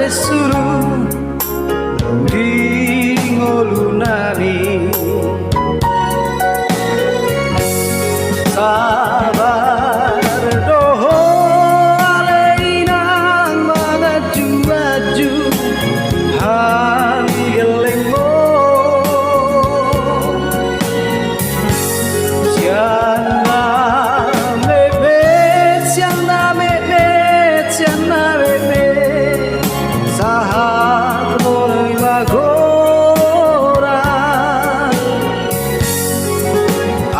besuru di ngolunani sabar doho aleinang mengaju-aju hari gelengmo siana mepet siana mepet siana mepet sahat mulai magora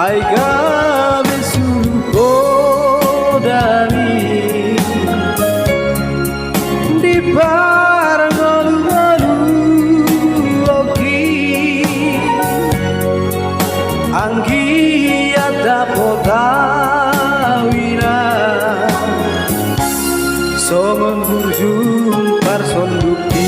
aiga besuru kodani di barang ngolu-ngolu loki anggi ada potawina somon burjun parson bukti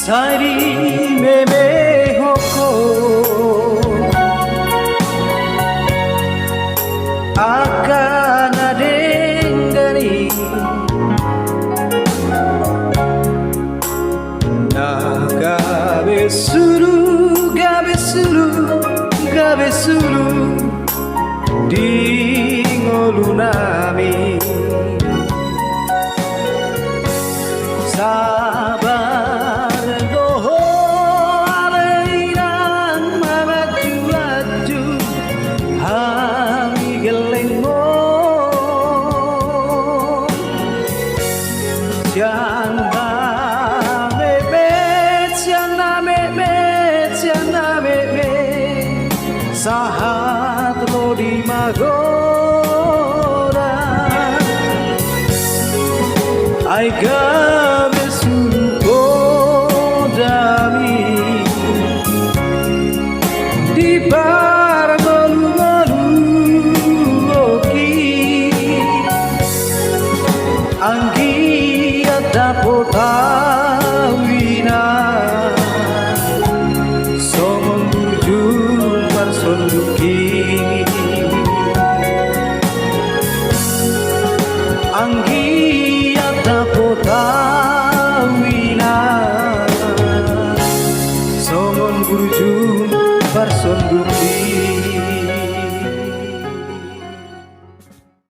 Sari meme hoko akan adengani naga besuru di ngolunami sabar doho aleinang mengaju-aju hari gelengmo siana mepet siana mepet siana mepet sahat lo di magora aiga besuru kodami di barang ngolu-ngolu loki anggi ada potawina somon burjun parson duki anggi ada potawina somon burjun parson duki